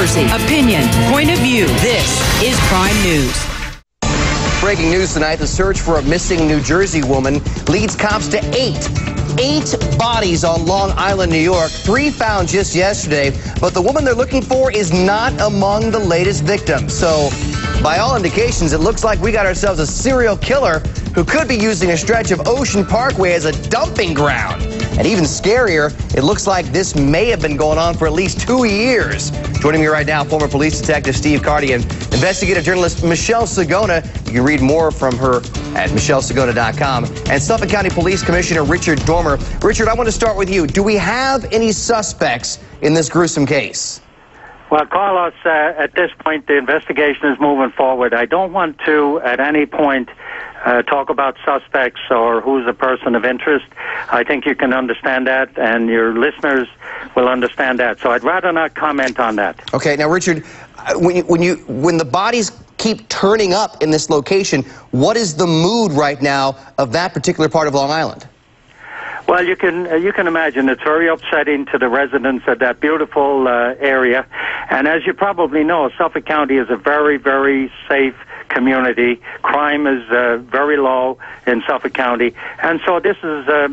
controversy, opinion, point of view. This is Prime News. Breaking news tonight, the search for a missing New Jersey woman leads cops to eight bodies on Long Island, New York. 3 found just yesterday, but the woman they're looking for is not among the latest victims. So, by all indications, it looks like we got ourselves a serial killer who could be using a stretch of Ocean Parkway as a dumping ground. And even scarier, it looks like this may have been going on for at least 2 years. Joining me right now, former police detective Steve Kardian, investigative journalist Michelle Sigona. You can read more from her at michellesigona.com. And Suffolk County Police Commissioner Richard Dormer. Richard, I want to start with you. Do we have any suspects in this gruesome case? Well, Carlos, at this point, the investigation is moving forward. I don't want to, at any point, talk about suspects or who's a person of interest. I think you can understand that, and your listeners will understand that. So I'd rather not comment on that. Okay. Now, Richard, when the bodies keep turning up in this location, what is the mood right now of that particular part of Long Island? Well, you can imagine it's very upsetting to the residents of that beautiful area. And as you probably know, Suffolk County is a very, very safe community. Crime is very low in Suffolk County. And so this is, a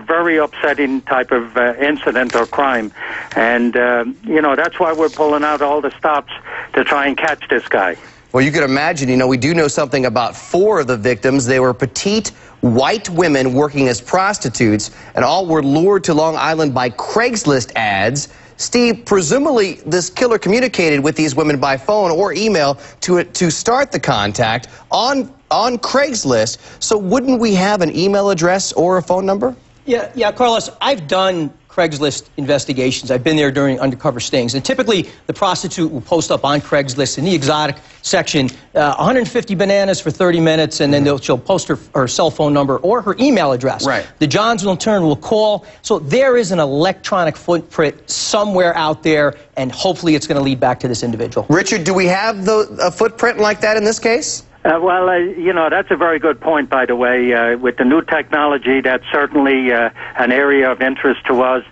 very upsetting type of incident or crime. And, that's why we're pulling out all the stops to try and catch this guy. Well, you can imagine, we do know something about 4 of the victims. They were petite, white women working as prostitutes, and all were lured to Long Island by Craigslist ads. Steve, presumably this killer communicated with these women by phone or email to start the contact on Craigslist. So wouldn't we have an email address or a phone number? Yeah, Carlos, I've done Craigslist investigations. I've been there during undercover stings. And typically, the prostitute will post up on Craigslist in the exotic section, 150 bananas for 30 minutes, and then she'll post her cell phone number or her email address. Right. The Johns will in turn will call. So there is an electronic footprint somewhere out there, and hopefully it's going to lead back to this individual. Richard, do we have a footprint like that in this case? That's a very good point, by the way. With the new technology, that's certainly an area of interest to us.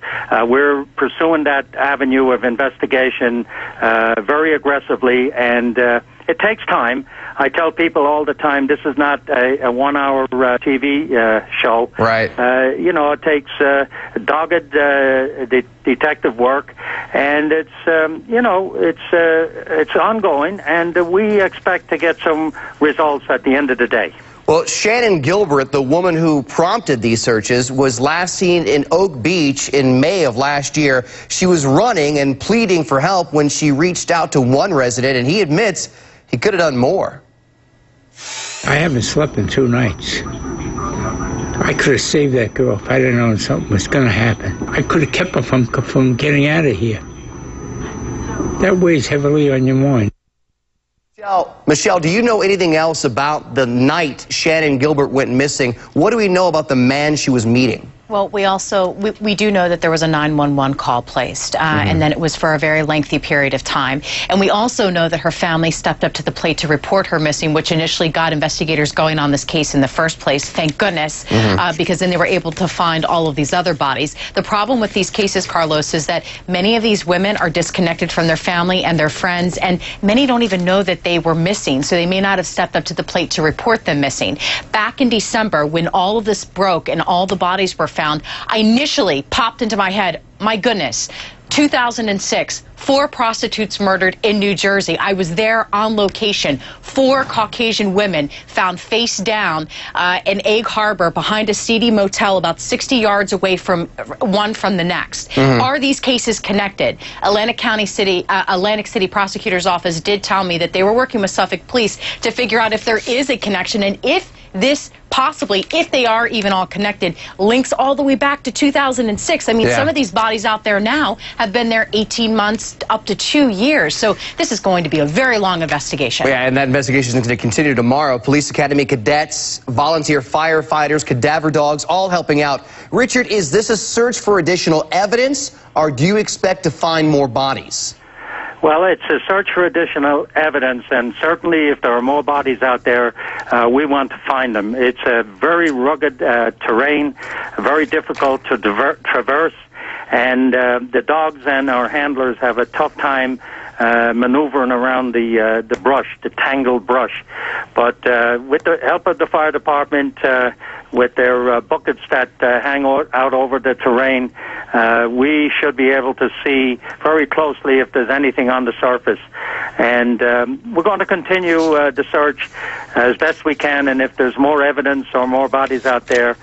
We're pursuing that avenue of investigation very aggressively, and it takes time. I tell people all the time, this is not a 1-hour TV show. Right. It takes dogged detective work, and it's ongoing, and we expect to get some results at the end of the day. Well, Shannon Gilbert, the woman who prompted these searches, was last seen in Oak Beach in May of last year. She was running and pleading for help when she reached out to one resident, and he admits he could have done more. I haven't slept in 2 nights. I could have saved that girl if I didn't know something was going to happen. I could have kept her from getting out of here. That weighs heavily on your mind. Michelle, do you know anything else about the night Shannon Gilbert went missing? What do we know about the man she was meeting? Well, we do know that there was a 911 call placed, and then it was for a very lengthy period of time. And we also know that her family stepped up to the plate to report her missing, which initially got investigators going on this case in the first place, thank goodness, because then they were able to find all of these other bodies. The problem with these cases, Carlos, is that many of these women are disconnected from their family and their friends, and many don't even know that they were missing, so they may not have stepped up to the plate to report them missing. Back in December, when all of this broke and all the bodies were found, I initially popped into my head, my goodness, 2006, 4 prostitutes murdered in New Jersey. I was there on location. 4 Caucasian women found face down in Egg Harbor behind a seedy motel about 60 yards away from one from the next. Are these cases connected? Atlantic City Prosecutor's Office did tell me that they were working with Suffolk Police to figure out if there is a connection, and if this possibly, if they are even all connected, links all the way back to 2006. I mean, some of these bodies out there now have been there 18 months up to 2 years. So this is going to be a very long investigation. Yeah, and that investigation is going to continue tomorrow. Police Academy cadets, volunteer firefighters, cadaver dogs, all helping out. Richard, is this a search for additional evidence, or do you expect to find more bodies? Well, it's a search for additional evidence, and certainly if there are more bodies out there, we want to find them. It's a very rugged terrain, very difficult to traverse, and the dogs and our handlers have a tough time maneuvering around the brush, the tangled brush. But with the help of the fire department, with their buckets that hang out over the terrain, we should be able to see very closely if there's anything on the surface. And we're going to continue the search as best we can, and if there's more evidence or more bodies out there,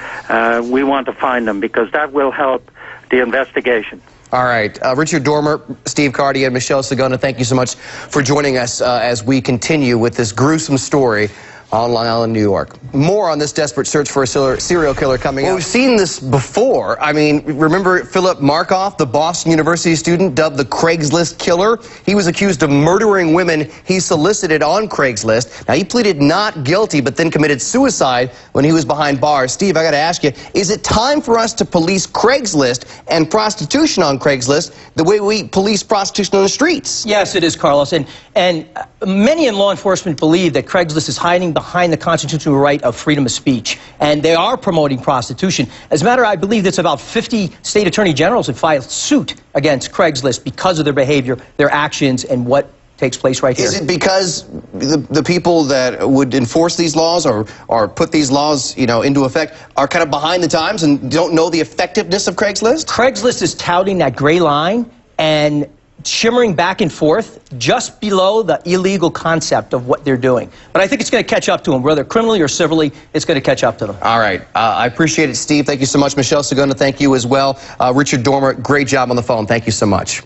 we want to find them, because that will help the investigation. All right. Richard Dormer, Steve Kardian, Michelle Sigona, thank you so much for joining us as we continue with this gruesome story on Long Island, New York. More on this desperate search for a serial killer coming up. We've seen this before. I mean, remember Philip Markoff, the Boston University student dubbed the Craigslist killer? He was accused of murdering women he solicited on Craigslist. Now, he pleaded not guilty, but then committed suicide when he was behind bars. Steve, I got to ask you, is it time for us to police Craigslist and prostitution on Craigslist the way we police prostitution on the streets? Yes, it is, Carlos. And many in law enforcement believe that Craigslist is hiding behind the constitutional right of freedom of speech, and they are promoting prostitution. As a matter of, I believe that's about 50 state attorney generals have filed suit against Craigslist because of their behavior, their actions, and what takes place right here. Is it because the people that would enforce these laws or put these laws, into effect are kind of behind the times and don't know the effectiveness of Craigslist? Craigslist is touting that gray line and shimmering back and forth just below the illegal concept of what they're doing. But I think it's going to catch up to them, whether criminally or civilly, it's going to catch up to them. All right. I appreciate it, Steve. Thank you so much. Michelle Sigona, thank you as well. Richard Dormer, great job on the phone. Thank you so much.